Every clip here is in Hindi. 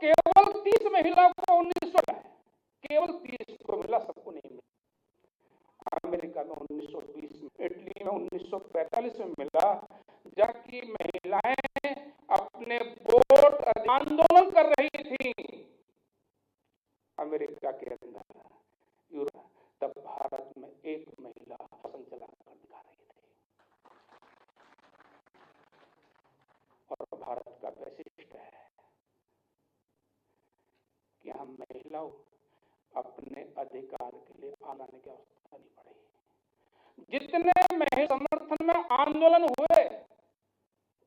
केवल 30 महिलाओं को 1900 केवल 30 को मिला, सबको नहीं मिला। अमेरिका में 1920 में, इटली में 1945 में मिला, जबकि महिलाएं अपने वोट आंदोलन कर रही थी अमेरिका के अंदर, यूरोप। तब भारत में एक महिला शासन चलाकर दिखा रही थी। और भारत का वैशिष्ट्य है कि हम महिलाओं अपने अधिकार के लिए आने की आवश्यकता नहीं पड़ी। जितने महिला समर्थन में आंदोलन हुए,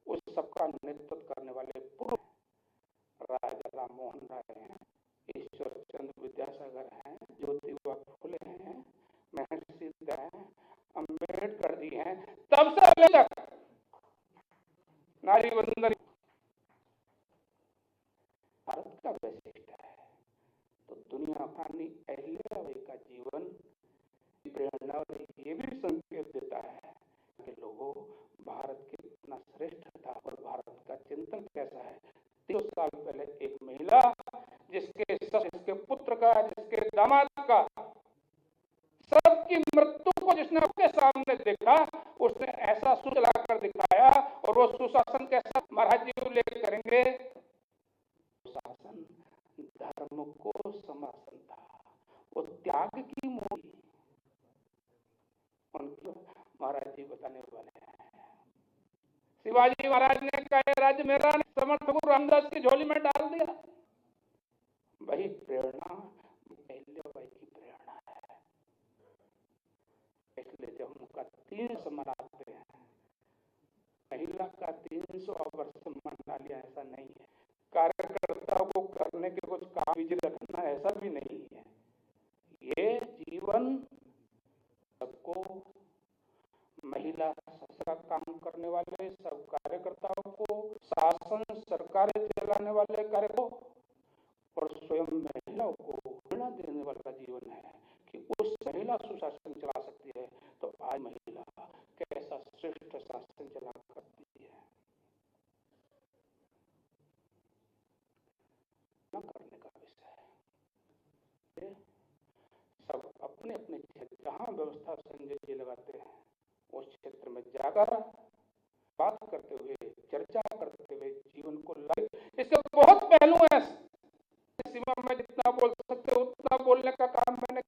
उस सबका नेतृत्व करने वाले पूर्व राजा राम मोहन राय हैं, ईश्वर चंद्र विद्यासागर हैं, ज्योतिबा फुले हैं, महर्षि दयानंद हैं, अम्बेडकर जी हैं। तब से अभी तक नारी वंदन भारत का वैशिष्ट्य है। तो दुनिया रानी अहिल्याबाई का जीवन प्रेरणा और ये भी संकेत देता है कि लोगों, भारत कितना श्रेष्ठ था और भारत का चिंतन कैसा है। 300 साल पहले एक महिला जिसके पुत्र का, जिसके दामाद का, सबकी मृत्यु को जिसने अपने सामने देखा, उसने ऐसा सुचला कर दिखाया। और वो सुशासन कैसा महाराज जी उल्लेख करेंगे, सुशासन धर्म को समर्थन था, वो त्याग की मूर्ति उनकी महाराज जी बताने वाले हैं। शिवाजी महाराज ने कहा, राज्य मेरा, समर्थ गुरु रामदास की झोली में डाल दिया। वही प्रेरणा अहिल्याबाई की प्रेरणा है। इसलिए जब उनका 300 मनाते हैं, महिला का 300 वर्ष मना लिया, ऐसा नहीं है। कार्यकर्ताओं को करने के कुछ काम बिजी रखना, ऐसा भी नहीं है। ये जीवन सबको, महिला का काम करने वाले सब कार्यकर्ताओं को, शासन सरकारें चलाने वाले कार्य को, और स्वयं महिलाओं को प्रेरणा देने वाला जीवन है कि उस महिला सुशासन चला सकती है। तो आज महिला कैसा श्रेष्ठ शासन चला करती है, न करने का विषय है। सब अपने अपने क्षेत्र, जहां व्यवस्था संजय जी लगाते हैं, उस क्षेत्र में जाकर बात करते हुए, चर्चा करते हुए जीवन को लाए। इसके बहुत पहलू हैं, सीमा में जितना बोल सकते हो उतना बोलने का काम मैंने,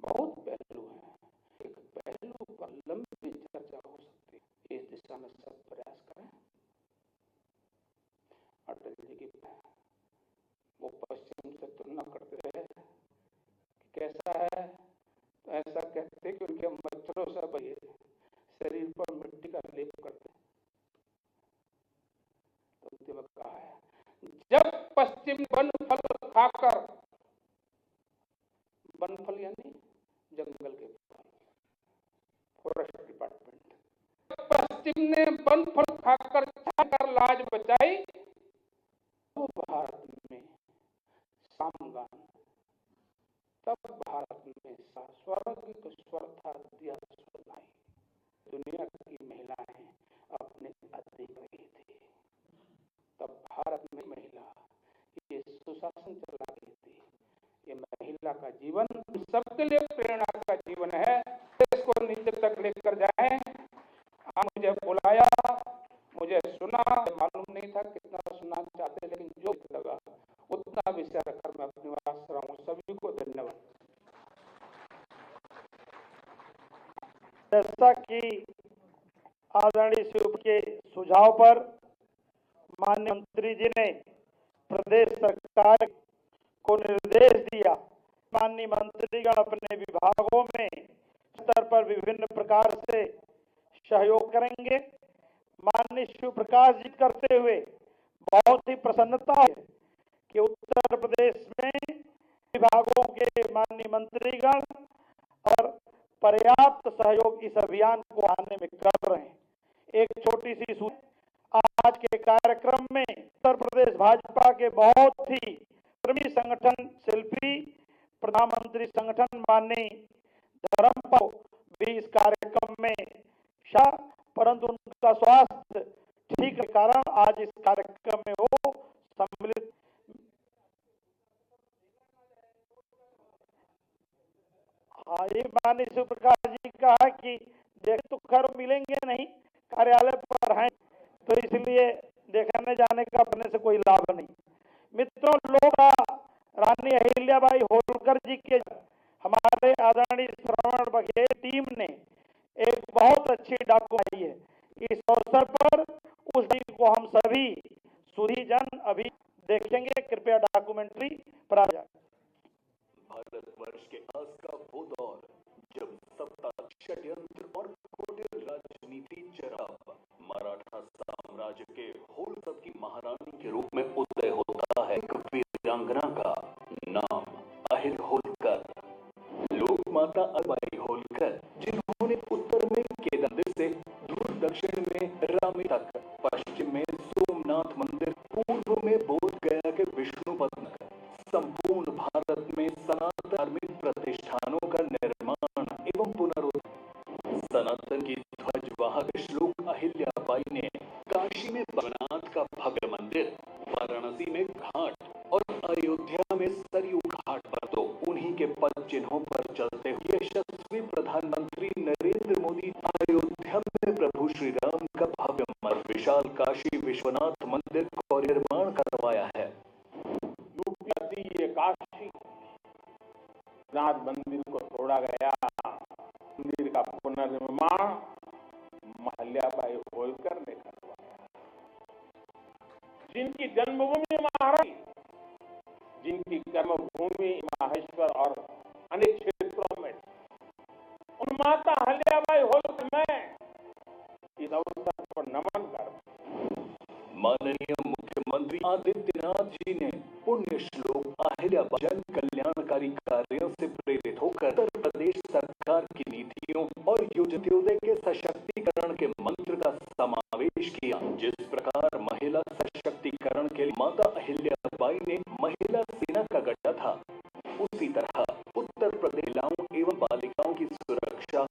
बहुत पहलू हैं। एक पहलू पर लंबी चर्चा हो सकती है। इस दिशा में सब प्रयास करें। अटल जी की वो पश्चिम से तुलना करते हैं कि कैसा है, तो ऐसा कहते कि उनके मच्छरों से बचे, शरीर पर मिट्टी का लेप करते। तो उनके में कहा है, जब पश्चिम वन फल खाकर, वन फल यानी जंगल के फल, फॉरेस्ट डिपार्टमेंट, पश्चिम ने वन फल खाकर छाकर लाज बचाई, तो भारत में सामगान, तब भारत में स्वर्ग स्वर था दिया सुनाई। दुनिया की महिलाएं अपने अधिकार की थी, तब भारत में महिला ये सुशासन चला रही थी। ये महिला का जीवन सबके लिए प्रेरणा का जीवन है। इसको नीचे तक लेकर जाएं। आप मुझे बुलाया, मुझे सुना, मालूम नहीं था कितना सुनना चाहते, लेकिन जो लगा उतना विषय रखकर मैं अपनी बात कर रहा हूँ। सभी को धन्यवाद। जैसा कि आदरणीय शिव के सुझाव पर माननीय मंत्री जी ने प्रदेश सरकार को निर्देश दिया, माननीय मंत्रीगण अपने विभागों में स्तर पर विभिन्न प्रकार से सहयोग करेंगे। माननीय शिव प्रकाश जी करते हुए बहुत ही प्रसन्नता है कि उत्तर प्रदेश में विभागों के माननीय मंत्रीगण और पर्याप्त सहयोग इस अभियान को आने में कर रहे हैं। एक छोटी सी सूचना, आज के कार्यक्रम में उत्तर प्रदेश भाजपा के बहुत ही कर्मी संगठन शिल्पी प्रधानमंत्री संगठन माननीय धर्मपाल भी इस कार्यक्रम में शाह, परंतु उनका स्वास्थ्य ठीक के कारण आज इस कार्यक्रम में वो सम्मिलित ये माननीय शिव प्रकाश जी कहा कि देख तो खैर मिलेंगे नहीं, कार्यालय पर हैं, तो इसलिए देखने जाने का अपने से कोई लाभ नहीं। मित्रों, लोग रानी अहिल्याबाई होलकर जी के हमारे आदरणीय श्रवण बघेल टीम ने एक बहुत अच्छी डाकू आई है। इस अवसर पर उस टीम को हम सभी सुधी जन अभी देखेंगे। कृपया डॉक्यूमेंट्री प्राप्त। भारतवर्ष के आज का वो दौर जब सत्ता, षड्यंत्र और कुटिल राजनीति चरम मराठा साम्राज्य के होलकर की महारानी के रूप में उदय होता है। एक वीरांगना का नाम अहिल होलकर, लोक माता अहिल्याबाई होलकर, जिन्होंने उत्तर में केदारनाथ से दूर दक्षिण में रामी तक, पश्चिम में सोमनाथ मंदिर, पूर्व में बोध गया के विष्णुपद, संपूर्ण भारत में सनातन धार्मिक प्रतिष्ठानों का निर्माण एवं पुनरुद्धार, सनातन की ध्वजवाहक श्लोक अहिल्याबाई ने काशी में बद्रीनाथ का भव्य मंदिर, वाराणसी में घाट और अयोध्या में सरयू घाट पर, तो उन्हीं के पद चिन्हों पर चलते हुए यशस्वी प्रधानमंत्री नरेंद्र मोदी अयोध्या में प्रभु श्री राम का भव्य और विशाल काशी विश्वनाथ मंदिर का निर्माण करवाया है। ये काशी नाथ मंदिर को तोड़ा गया, मंदिर का पुनर्निर्माण अहिल्याबाई होलकर ने करवाया, जिनकी जन्मभूमि महाराष्ट्र, जिनकी कर्मभूमि माहेश्वर और अनेक क्षेत्रों में, उन माता अहिल्याबाई होलकर में इस अवसर पर नमन कर। माननीय मुख्यमंत्री आदित्यनाथ जी ने पुण्य श्लोक अहिल्याबाई जन कल्याणकारी कार्यों से प्रेरित होकर उत्तर प्रदेश सरकार की नीतियों और योजनाओं के सशक्तिकरण के मंत्र का समावेश किया। जिस प्रकार महिला सशक्तिकरण के लिए माता अहिल्याबाई ने महिला सेना का गठन था, उसी तरह उत्तर प्रदेश महिलाओं एवं बालिकाओं की सुरक्षा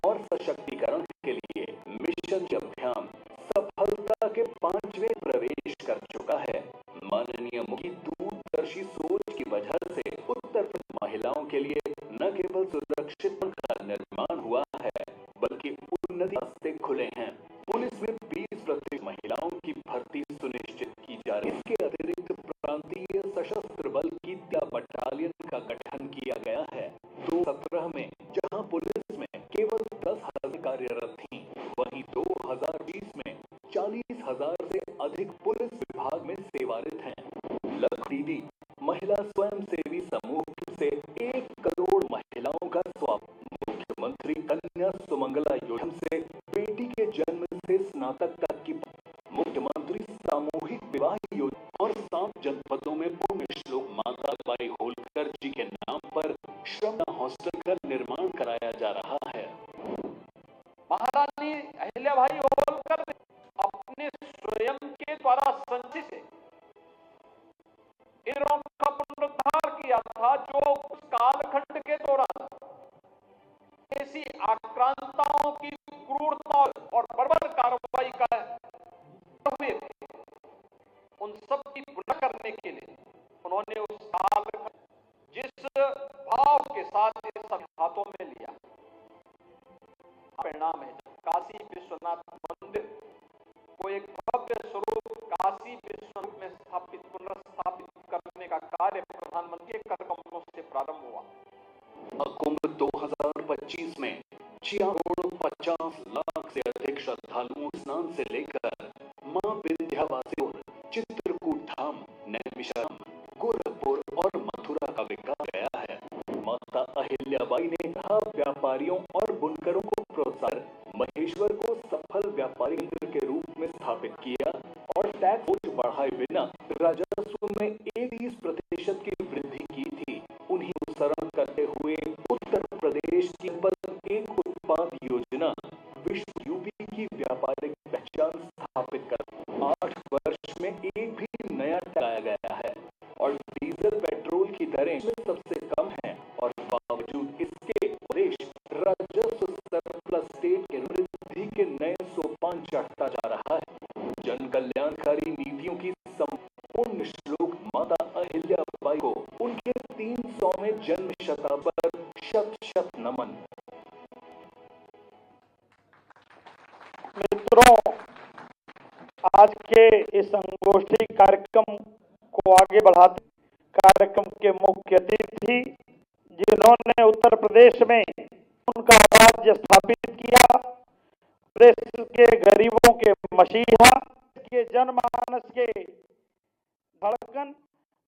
और सशक्तिकरण के लिए मिशन अभियान सफलता के 5वें प्रवेश कर चुका है। माननीय मुख्य दूरदर्शी सोच की वजह से उत्तर प्रदेश महिलाओं के लिए न केवल सुरक्षित का निर्माण हुआ है, बल्कि उन्नति रास्ते खुले हैं। पुलिस में 20% महिलाओं की भर्ती सुनिश्चित की जा रही है। इसके अतिरिक्त प्रांतीय सशस्त्र बल की 3 बटालियन का गठन किया गया है। 2017 में जहां पुलिस में केवल 10,000 कार्यरत थी, वहीं 2020 में 40,000 से अधिक पुलिस विभाग में सेवारत हैं। लखदीदी महिला स्वयं सेवी समूह से 1 करोड़ महिलाओं का स्वागत। मुख्यमंत्री कन्या सुमंगला योजना से बेटी के जन्म से स्नातक तक की, मुख्यमंत्री सामूहिक विवाह योजना और 7 जनपदों में पुण्य श्लोक माता अहिल्याबाई होलकर जी के नाम पर श्रम हॉस्टल का निर्माण कराया जा रहा है। महारानी अहिल्याबाई होलकर ने अपने स्वयं के द्वारा संचित से इंद्रों का पुनरुद्धार किया था, जो उस कालखंड के दौरान ऐसी आक्रांताओं की क्रूरता और बर्बर कार्रवाई कर हुए थे, उन सब की पुनः करने के लिए उन्होंने उस काल जिस भाव के साथ इस सब हाथों में लिया, परिणाम है काशी विश्वनाथ मंदिर को एक भव्य स्वरूप काशी विश्वरूप में पुनर्स्थापित करने का कार्य प्रधानमंत्री के कर कमलों से प्रारंभ हुआ। कुंभ 2025 में 6,50,00,000 से अधिक श्रद्धालुओं स्नान से लेकर मां विंध्यवासिनी, चित्रकूट धाम, नैमिषारण्य, गोरखपुर और मथुरा का विकास गया है। माता अहिल्याबाई ने व्यापारियों और बुनकरों को प्रोत्साहन, महेश्वर को सफल व्यापारी केंद्र के रूप में स्थापित किया और टैक्स बोझ बढ़ाए बिना राजस्व में 31% की वृद्धि की थी। उन्हीं अनुसरण करते हुए उत्तर प्रदेश की एक उत्पाद योजना विश्व यूपी की व्यापारिक पहचान स्थापित कर 8 वर्ष में एक भी नया लाया गया है और डीजल पेट्रोल की दरें सबसे कम हैं और बावजूद इसके देश राजस्व सरप्लस स्टेट के वृद्धि के नए सोपान चढ़ता जा रहा है। जन कल्याणकारी नीतियों की संपूर्ण श्लोक माता अहिल्याबाई को उनके 300वें जन्म शताब्दी पर शत शत नमन। मित्रों, आज के इस संगोष्ठी कार्यक्रम को आगे बढ़ाते कार्यक्रम के मुख्य अतिथि जिन्होंने उत्तर प्रदेश में उनका राज्य स्थापित किया, प्रदेश के गरीबों के मसीहा, के जनमानस के धड़कन,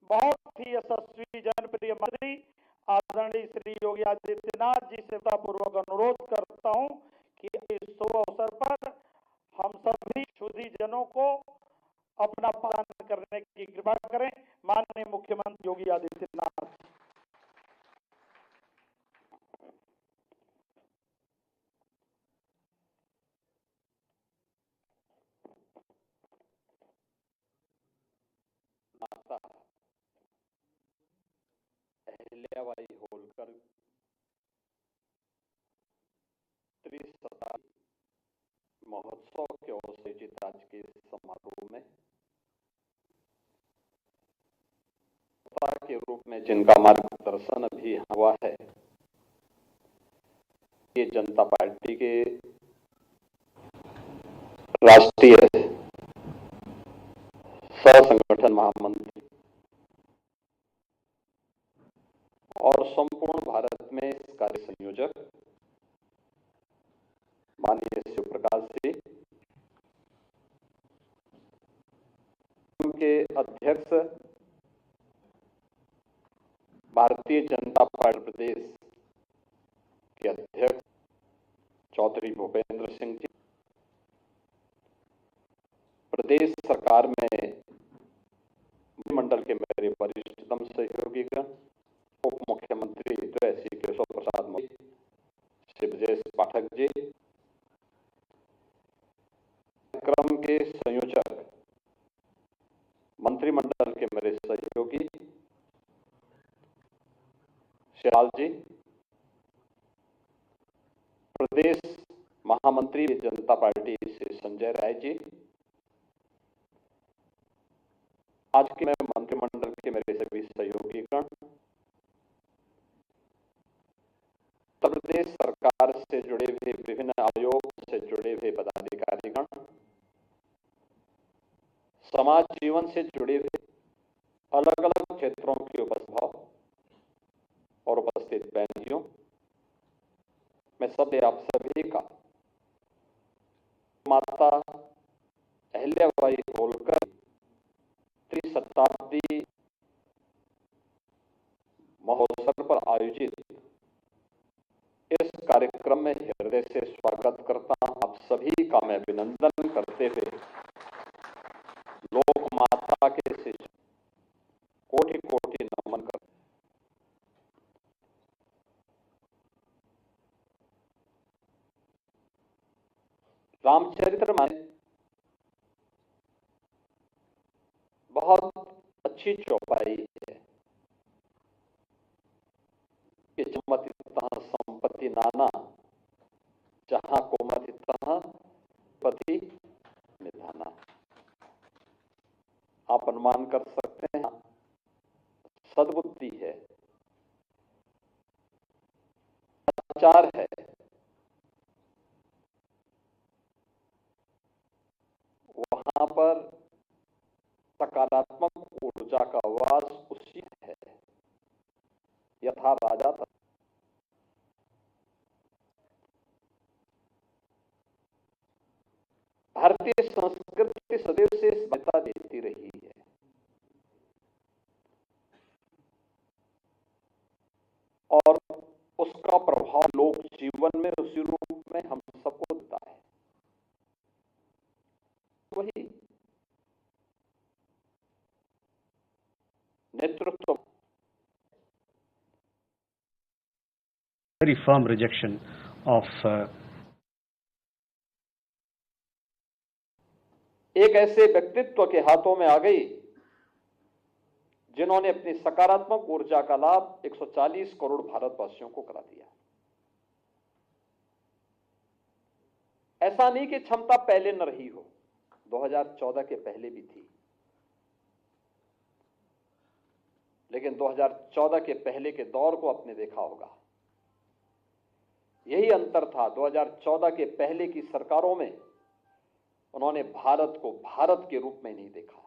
बहुत ही यशस्वी जनप्रिय मंत्री आदरणीय श्री योगी आदित्यनाथ जी से पूर्वक अनुरोध करता हूं कि इस शुभ अवसर पर हम सभी सुधी जनों को अपना पालन करने की कृपा करें। माननीय मुख्यमंत्री योगी आदित्यनाथ। माता अहिल्याबाई होलकर त्रिशताब्दी महोत्सव के अवसर आयोजित आज के समारोह में के रूप में जिनका मार्गदर्शन अभी हुआ है, ये जनता पार्टी के राष्ट्रीय सह संगठन महामंत्री और संपूर्ण भारत में इस कार्य संयोजक माननीय शिव प्रकाश जी, उनके अध्यक्ष भारतीय जनता पार्टी प्रदेश के अध्यक्ष चौधरी भूपेंद्र सिंह जी, प्रदेश सरकार में मंडल के मेरे वरिष्ठतम सहयोगीगण, उप मुख्यमंत्री श्री केशव प्रसाद मौर्य, श्री ब्रजेश पाठक जी, कार्यक्रम के संयोजक, मंत्रिमंडल के मेरे सहयोगी श्याल जी, प्रदेश महामंत्री जनता पार्टी से संजय राय जी, आज के मैं मंत्रिमंडल के मेरे सभी सहयोगीगण, उत्तर प्रदेश सरकार से जुड़े हुए विभिन्न आयोग से जुड़े हुए पदाधिकारीगण, समाज जीवन से जुड़े हुए अलग अलग क्षेत्रों के उपस्थित और उपस्थित बहनियों, मैं सब आप सभी का माता अहिल्याबाई होलकर त्रिशताब्दी महोत्सव पर आयोजित इस कार्यक्रम में हृदय से स्वागत करता हूं। आप सभी का मैं अभिनंदन करते हुए लोक माता के शिष्य कोटि कोटि नमन करता हूं। रामचरितमानस बहुत अच्छी चौपाई है कि जमति तहाँ संपत्ति नाना, जहां कोमति तहाँ पति निधाना। आप अनुमान कर सकते हैं सद्बुद्धि है, आचार है, वहां पर सकारात्मक ऊर्जा का वास उसी है। यथा राजा था। भारतीय संस्कृति सदैव से मान्यता देती रही है और उसका प्रभाव लोक जीवन में उसी रूप में हम सबको देता है। वही नेतृत्व very firm rejection of एक ऐसे व्यक्तित्व के हाथों में आ गई जिन्होंने अपनी सकारात्मक ऊर्जा का लाभ 140 करोड़ भारतवासियों को करा दिया। ऐसा नहीं कि क्षमता पहले न रही हो, 2014 के पहले भी थी, लेकिन 2014 के पहले के दौर को आपने देखा होगा यही अंतर था। 2014 के पहले की सरकारों में उन्होंने भारत को भारत के रूप में नहीं देखा,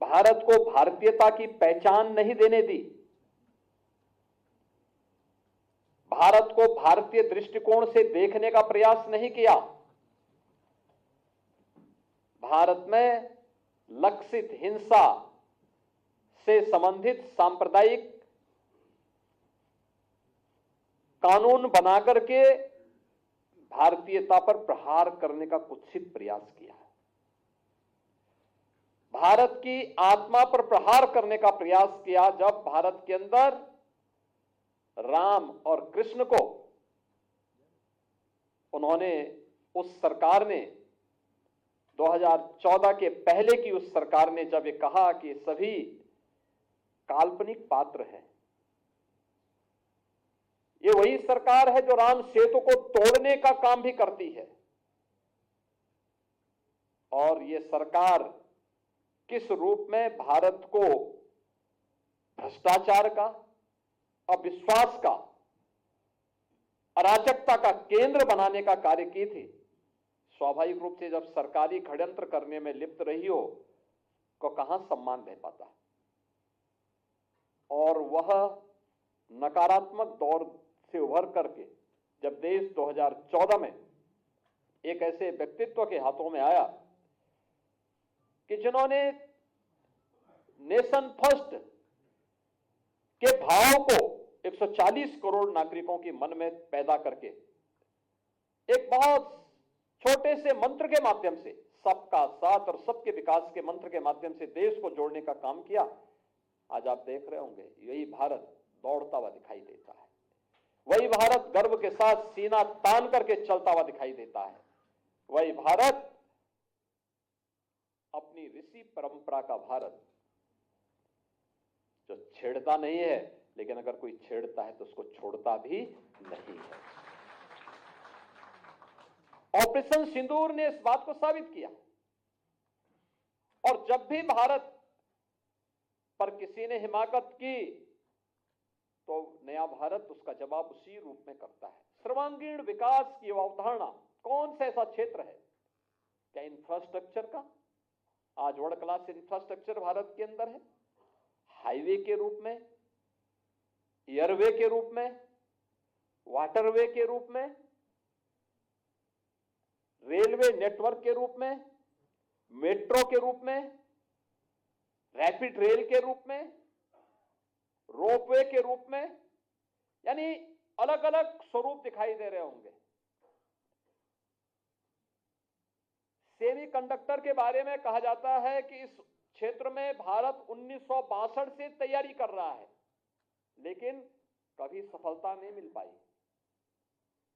भारत को भारतीयता की पहचान नहीं देने दी, भारत को भारतीय दृष्टिकोण से देखने का प्रयास नहीं किया। भारत में लक्षित हिंसा से संबंधित सांप्रदायिक कानून बनाकर के भारतीयता पर प्रहार करने का कुत्सित प्रयास किया। भारत की आत्मा पर प्रहार करने का प्रयास किया जब भारत के अंदर राम और कृष्ण को उन्होंने, उस सरकार ने 2014 के पहले की उस सरकार ने जब ये कहा कि सभी काल्पनिक पात्र हैं, ये वही सरकार है जो राम सेतु को तोड़ने का काम भी करती है, और ये सरकार किस रूप में भारत को भ्रष्टाचार का, अविश्वास का, अराजकता का केंद्र बनाने का कार्य की थी। स्वाभाविक रूप से जब सरकारी षड्यंत्र करने में लिप्त रही हो को कहां सम्मान दे पाता, और वह नकारात्मक दौर से उभर करके जब देश 2014 में एक ऐसे व्यक्तित्व के हाथों में आया कि जिन्होंने नेशन फर्स्ट के भाव को 140 करोड़ नागरिकों के मन में पैदा करके एक बहुत छोटे से मंत्र के माध्यम से, सबका साथ और सबके विकास के मंत्र के माध्यम से देश को जोड़ने का काम किया। आज आप देख रहे होंगे यही भारत दौड़ता हुआ दिखाई देता है, वही भारत गर्व के साथ सीना तान करके चलता हुआ दिखाई देता है, वही भारत अपनी ऋषि परंपरा का भारत जो छेड़ता नहीं है, लेकिन अगर कोई छेड़ता है तो उसको छोड़ता भी नहीं है। ऑपरेशन सिंदूर ने इस बात को साबित किया, और जब भी भारत पर किसी ने हिमाकत की तो नया भारत उसका जवाब उसी रूप में करता है। सर्वांगीण विकास की अवधारणा, कौन सा ऐसा क्षेत्र है क्या इंफ्रास्ट्रक्चर का, आज वर्ल्ड क्लास इंफ्रास्ट्रक्चर भारत के अंदर है, हाईवे के रूप में, एयरवे के रूप में, वाटरवे के रूप में, रेलवे नेटवर्क के रूप में, मेट्रो के रूप में, रैपिड रेल के रूप में, रोपवे के रूप में, यानी अलग अलग स्वरूप दिखाई दे रहे होंगे। सेमीकंडक्टर के बारे में कहा जाता है कि इस क्षेत्र में भारत 1962 से तैयारी कर रहा है, लेकिन कभी सफलता नहीं मिल पाई।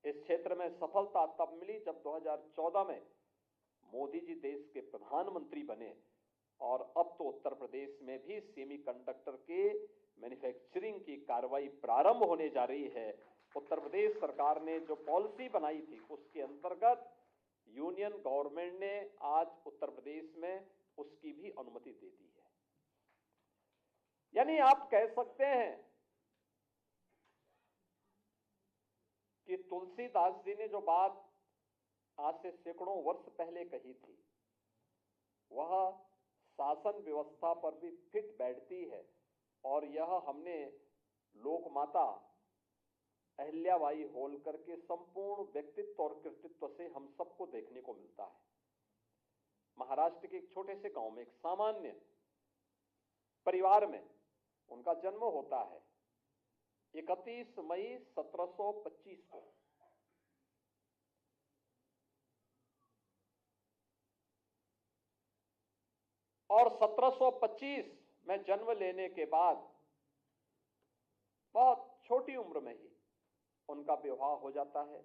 इस क्षेत्र में सफलता तब मिली जब 2014 में मोदी जी देश के प्रधानमंत्री बने, और अब तो उत्तर प्रदेश में भी सेमीकंडक्टर के मैन्युफैक्चरिंग की कार्रवाई प्रारंभ होने जा रही है। उत्तर प्रदेश सरकार ने जो पॉलिसी बनाई थी उसके अंतर्गत यूनियन गवर्नमेंट ने आज उत्तर प्रदेश में उसकी भी अनुमति दे दी है। यानी आप कह सकते हैं कि तुलसीदास जी ने जो बात आज से सैकड़ों वर्ष पहले कही थी वह शासन व्यवस्था पर भी फिट बैठती है, और यह हमने लोकमाता अहिल्याबाई होलकर के संपूर्ण व्यक्तित्व और कृतित्व से हम सबको देखने को मिलता है। महाराष्ट्र के एक छोटे से गांव में एक सामान्य परिवार में उनका जन्म होता है 31 मई 1725 को। और 1725 में जन्म लेने के बाद बहुत छोटी उम्र में ही उनका विवाह हो जाता है।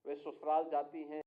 वे ससुराल जाती हैं।